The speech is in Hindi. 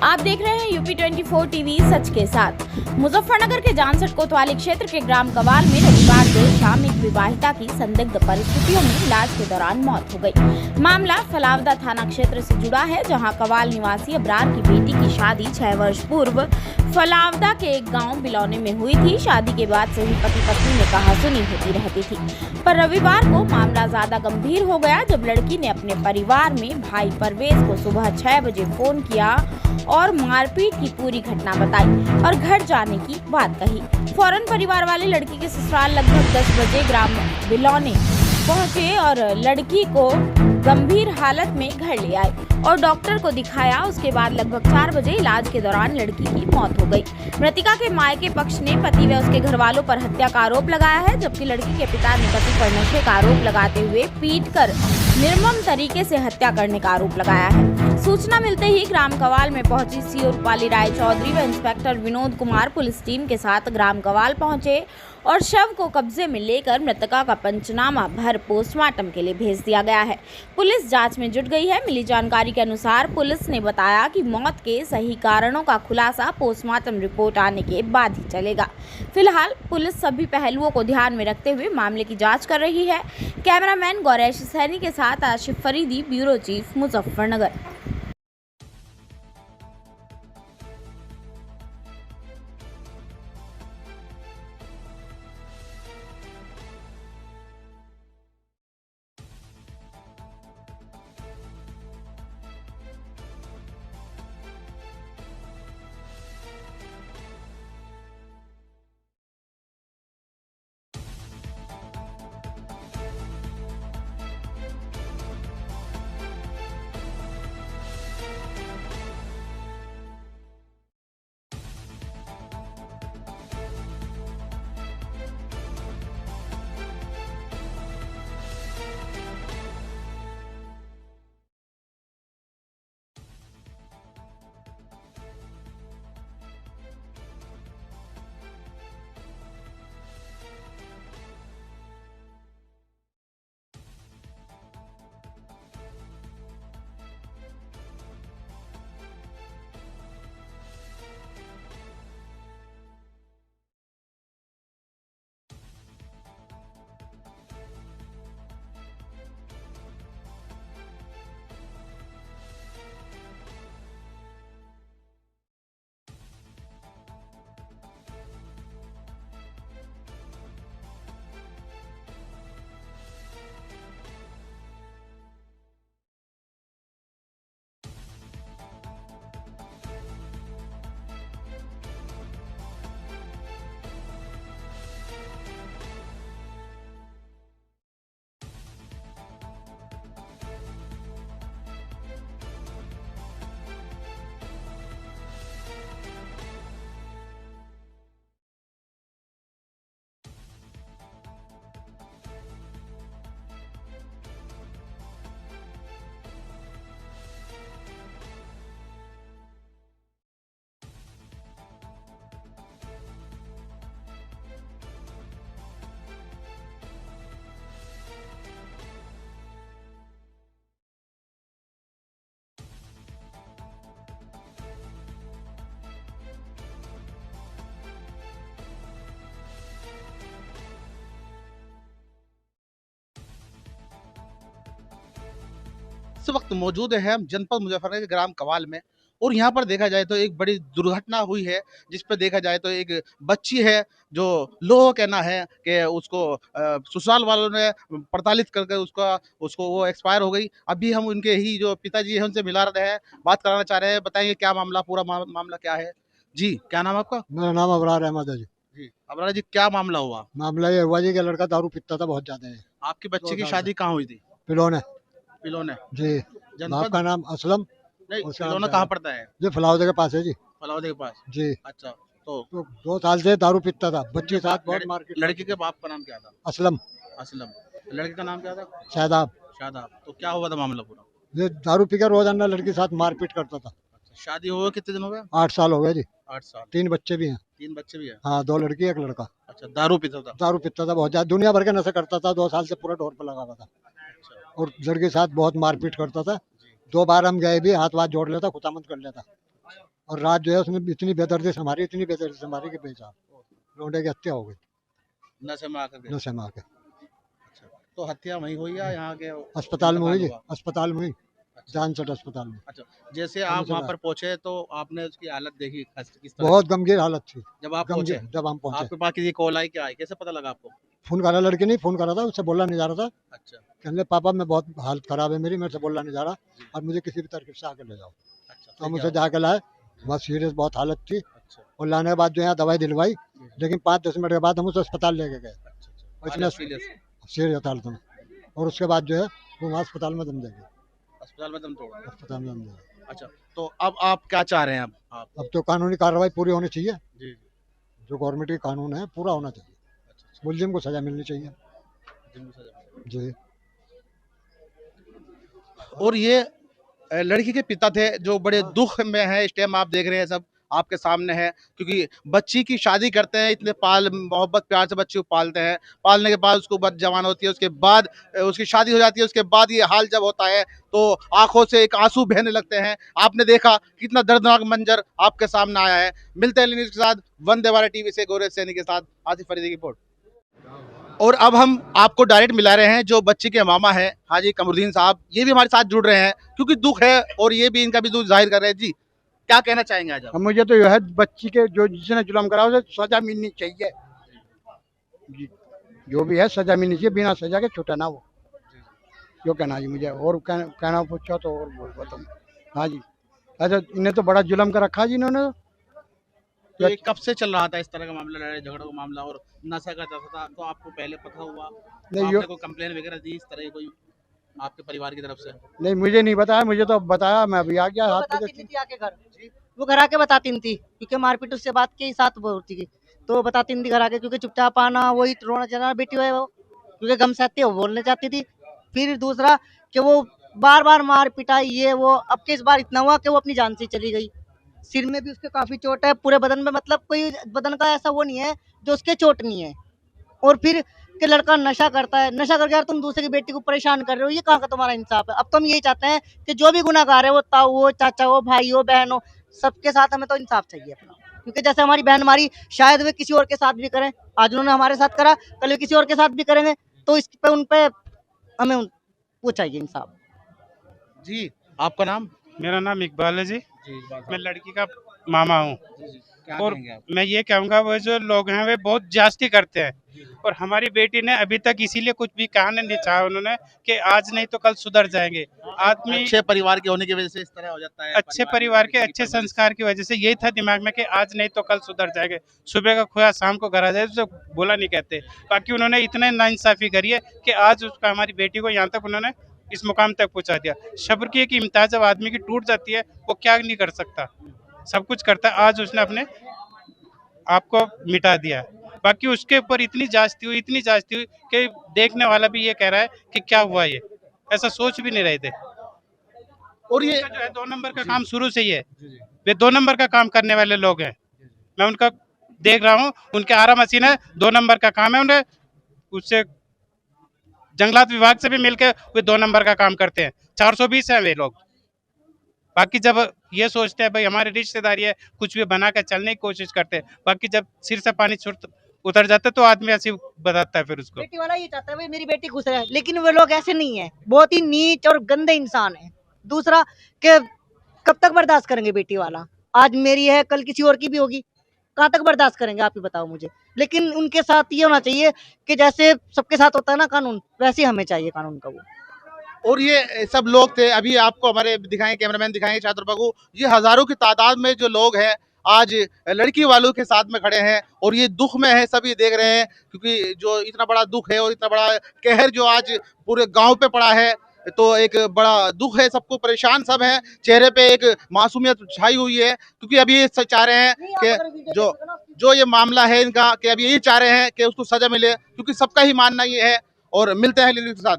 आप देख रहे हैं यूपी 24 टीवी सच के साथ। मुजफ्फरनगर के जानसठ कोतवाली क्षेत्र के ग्राम कवाल में रविवार देर शाम एक विवाहिता की संदिग्ध परिस्थितियों में इलाज के दौरान मौत हो गई। मामला फलावदा थाना क्षेत्र से जुड़ा है, जहां कवाल निवासी अबरार की बेटी की शादी 6 वर्ष पूर्व फलावदा के एक गाँव बिलौने में हुई थी। शादी के बाद से ही पति पत्नी में कहासुनी होती रहती थी, पर रविवार को मामला ज्यादा गंभीर हो गया जब लड़की ने अपने परिवार में भाई परवेज को सुबह 6 बजे फोन किया और मारपीट की पूरी घटना बताई और घर जाने की बात कही। फौरन परिवार वाले लड़की के ससुराल लगभग 10 बजे ग्राम बिलौने पहुंचे और लड़की को गंभीर हालत में घर ले आए और डॉक्टर को दिखाया। उसके बाद लगभग 4 बजे इलाज के दौरान लड़की की मौत हो गई। मृतका के मायके पक्ष ने पति व उसके घर वालों पर हत्या का आरोप लगाया है, जबकि लड़की के पिता ने पति पर नशे का आरोप लगाते हुए पीटकर निर्मम तरीके से हत्या करने का आरोप लगाया है। सूचना मिलते ही ग्राम कवाल में पहुंची सीओ रूपाली राय चौधरी व inspector Vinod Kumar police team के साथ ग्राम कवाल पहुंचे और शव को कब्जे में लेकर मृतका का पंचनामा भर पोस्टमार्टम के लिए भेज दिया गया है। पुलिस जांच में जुट गई है। मिली जानकारी के अनुसार पुलिस ने बताया कि मौत के सही कारणों का खुलासा पोस्टमार्टम रिपोर्ट आने के बाद ही चलेगा। फिलहाल पुलिस सभी पहलुओं को ध्यान में रखते हुए मामले की जांच कर रही है। कैमरामैन गौरेश सैनी के साथ आशिफ फरीदी, ब्यूरो चीफ, मुजफ्फरनगर। इस वक्त मौजूद है हम जनपद मुजफ्फरनगर के ग्राम कवाल में और यहाँ पर देखा जाए तो एक बड़ी दुर्घटना हुई है, जिस पर देखा जाए तो एक बच्ची है जो लोगों कहना है कि उसको ससुराल वालों ने प्रताड़ित करके उसको वो एक्सपायर हो गई। अभी हम उनके ही जो पिताजी हैं उनसे मिला रहे हैं, बात कराना चाह रहे हैं। बताएंगे क्या मामला, पूरा मामला क्या है। जी, क्या नाम है आपका? मेरा नाम अबरार अहमद है जी। जी, अबरार जी, क्या मामला हुआ? मामला ये हुआ जी कि लड़का दारू पीता था बहुत ज्यादा है। आपकी बच्चे 2 की साल शादी कहाँ हुई थी? से पिलौने पिलोने जी। बाप जनपद? का नाम असलम, नहीं, उसका नाम पिलोना जावेद। कहाँ पड़ता है? जी फलावदे के पास है जी। फलावदे के पास। जी अच्छा, तो तो 2 साल से दारू पीता था, बच्चे के साथ बहुत मार्केट। लड़की के बाप का नाम क्या था? असलम असलम। लड़के का नाम क्या था? शादाब। शादाब। तो क्या हुआ था मामला पूरा? ये दारू पीकर रोजाना लड़की के साथ मारपीट करता था। अच्छा, शादी हुए कितने दिन हो गए? 8 साल हो गए जी। 8 साल। 3 बच्चे भी हैं। 3 बच्चे भी हैं? हाँ, 2 लड़की 1 लड़का। अच्छा, दारू पीता था? दारू पीता था बहुत ज्यादा, दुनिया भर के नशे करता था। 2 साल से पूरा ढोर पे लगा हुआ था अच्छा, और लड़के के साथ बहुत मारपीट करता था। जी। 2 बार हम गए भी, हाथ वाथ जोड़ लेता, खुदामद कर लेता। और रात जो है उसमें इतनी बेदर्दी से हमारी कि बेचा लौंडे की हत्या हो गई नशे में आकर के। नशे में आके। अच्छा, तो हत्या वहीं हुई या यहाँ के अस्पताल में हुई जी, इंतकाल हुआ? अस्पताल में हुई, अच्छा, जानसठ अस्पताल में। अच्छा, जैसे आप हमसे वहाँ बात- पर पहुँचे तो आपने उसकी हालत देखी किस तरह बहुत गंभीर हालत थी, की? जब आप पहुँचे गंभीर जब हम पहुंचे। आपके पास किसी कॉल आई क्या आई कैसे पता लगा आपको? फोन करा लड़के ने, फोन करा था, उससे बोलना नहीं जा रहा था। अच्छा, कहने पापा मैं बहुत हालत खराब है मेरी, मेरे से बोलना नहीं जा रहा और मुझे किसी भी तरकीब से आके ले जाओ। अच्छा, तो हम फिर उसे क्या जाके लाए, बहुत सीरियस बहुत हालत थी। हुआ? अच्छा, और लाने के बाद जो है दवाई दिलवाई, लेकिन 5-10 मिनट के बाद हम उसे अस्पताल लेके गए अच्छा, अच्छा, और हालत इतना सीरियस, सीरियस हालत में। और उसके बाद जो है वो वहाँ अस्पताल में दम दे गए, अस्पताल में दम तोड़ा। अस्पताल में दम दे गए। अच्छा, तो अब आप क्या चाह रहे हैं अब आप? अब तो कानूनी कार्रवाई पूरी होनी चाहिए, जी, जी, जो गवर्नमेंट की कानून है पूरा होना चाहिए, अच्छा, अच्छा, मुलजिम को सजा मिलनी चाहिए जिनको सजा मिली। जी। और ये लड़की के पिता थे जो बड़े दुख में है इस टाइम, आप देख रहे हैं सब आपके सामने है, क्योंकि बच्ची की शादी करते हैं, इतने पाल मोहब्बत प्यार से बच्ची को पालते हैं, पालने के बाद उसको बच जवान होती है, उसके बाद उसकी शादी हो जाती है, उसके बाद ये हाल जब होता है तो आंखों से एक आंसू बहने लगते हैं। आपने देखा कितना दर्दनाक मंजर आपके सामने आया है। मिलते हैं न्यूज़ के साथ, वंदे भारत टीवी से गौरव सैनी के साथ आसिफ फरीदी की रिपोर्ट। और अब हम आपको डायरेक्ट मिला रहे हैं जो बच्ची के मामा है हाजी कमरुद्दीन साहब, ये भी हमारे साथ जुड़ रहे हैं क्योंकि दुख है और ये भी इनका भी दुख जाहिर कर रहे हैं। जी, क्या कहना चाहेंगे आज आप? अब मुझे तो यह है बच्ची के जो जिसने जुल्म करा उसे सजा मिलनी चाहिए जी, जो भी है सजा मिलनी चाहिए, बिना सजा के छूटे ना वो, जो कहना जी मुझे। और कहना पूछो तो और बोल बताऊं। हाँ जी, ऐसा इन्हें तो बड़ा जुल्म कर रखा जी इन्होंने। तो ये कब से चल रहा था इस तरह का मामला, लड़ाई झगड़ा का मामला और नशा का था, तो आपको पहले पता हुआ? तो नहीं, आपने कोई कंप्लेन वगैरह दी इस तरह की कोई आपके परिवार की तरफ से? नहीं मुझे नहीं बताया, मुझे तो बताया मैं अभी आ गया वो हाथ बताती पे। नहीं थी आके घर, वो घर आके बताती नहीं थी क्योंकि मारपीट उससे बात के साथ वो होती थी, तो वो बताती नहीं थी घर आके, क्योंकि चुपचाप आना वही रोना चलाना बेटी है वो, क्योंकि गम सहती है वो बोलने चाहती थी। फिर दूसरा कि वो बार बार मार पिटाई ये वो, अब के इस बार इतना हुआ कि वो अपनी जान से चली गई। सिर में भी उसके काफी चोट है, पूरे बदन में, मतलब कोई बदन का ऐसा वो नहीं है जो उसके चोट नहीं है। और फिर कि लड़का नशा करता है, नशा करके यार तुम दूसरे की बेटी को परेशान कर रहे हो, ये कहाँ का तुम्हारा इंसाफ है? अब तो हम यही चाहते हैं कि जो भी गुनाहगार है वो ताऊ हो, चाचा हो, भाई हो, बहन हो, सबके साथ हमें तो इंसाफ चाहिए अपना। क्योंकि जैसे हमारी बहन मारी, शायद वे किसी और के साथ भी करें, आज उन्होंने हमारे साथ करा, कल वे किसी और के साथ भी करेंगे, तो इस पे उन पे हमें वो चाहिए इंसाफ। जी, आपका नाम? मेरा नाम इकबाल है जी, जी, मैं लड़की का मामा हूँ। क्या और कहेंगे आप? मैं ये कहूँगा वो जो लोग हैं वे बहुत जास्ती करते हैं, और हमारी बेटी ने अभी तक इसीलिए कुछ भी कहना नहीं चाहा उन्होंने कि आज नहीं तो कल सुधर जाएंगे। आदमी अच्छे परिवार के होने की वजह से इस तरह हो जाता है, अच्छे परिवार के अच्छे परवरिश। संस्कार की वजह से यही था दिमाग में कि आज नहीं तो कल सुधर जाएंगे, सुबह का खोया शाम को घर आ जाए, उसे बोला नहीं कहते। बाकी उन्होंने इतने नाइंसाफी करी है कि आज उसका हमारी बेटी को यहाँ तक उन्होंने इस मुकाम तक पहुँचा दिया। सब्र की एक इम्तियाज जब आदमी की टूट जाती है वो क्या नहीं कर सकता, सब कुछ करता है। आज उसने अपने आपको मिटा दिया, बाकी उसके ऊपर इतनी जास्ती हुई कि देखने वाला भी ये कह रहा है कि क्या हुआ, ये ऐसा सोच भी नहीं रहे थे। और ये जो है 2 नंबर का काम शुरू से ही है, वे 2 नंबर का काम करने वाले लोग हैं। मैं उनका देख रहा हूँ, उनके आरा मशीन है, 2 नंबर का काम है। उन्हें उससे जंगलात विभाग से भी मिलकर वे 2 नंबर का काम करते हैं। 420 हैं वे लोग। बाकी जब ये सोचते हैं भाई हमारी रिश्तेदारी है, कुछ भी बना कर चलने की कोशिश करते हैं, बाकी जब सिर से पानी उतर जाता है तो आदमी ऐसे बताता है फिर उसको। बेटी वाला ये चाहता है भाई मेरी बेटी खुश रहे, लेकिन वे लोग ऐसे नहीं है, बहुत ही नीच और गंदे इंसान है। दूसरा कि कब तक बर्दाश्त करेंगे बेटी वाला, आज मेरी है कल किसी और की भी होगी, कहाँ तक बर्दाश्त करेंगे आप ही बताओ मुझे। लेकिन उनके साथ ये होना चाहिए कि जैसे सबके साथ होता है ना कानून, वैसे हमें चाहिए कानून का वो। और ये सब लोग थे, अभी आपको हमारे दिखाएंगे, कैमरामैन दिखाएंगे चातुर बाबू, ये हजारों की तादाद में जो लोग हैं आज लड़की वालों के साथ में खड़े हैं और ये दुख में है, सब ये देख रहे हैं क्योंकि जो इतना बड़ा दुख है और इतना बड़ा कहर जो आज पूरे गांव पे पड़ा है, तो एक बड़ा दुख है, सबको परेशान सब हैं, चेहरे पे एक मासूमियत छाई हुई है क्योंकि अभी ये चाह रहे हैं कि जो ये मामला है इनका, कि अभी ये चाह रहे हैं कि उसको सजा मिले, क्योंकि सबका ही मानना ये है। और मिलते हैं के साथ।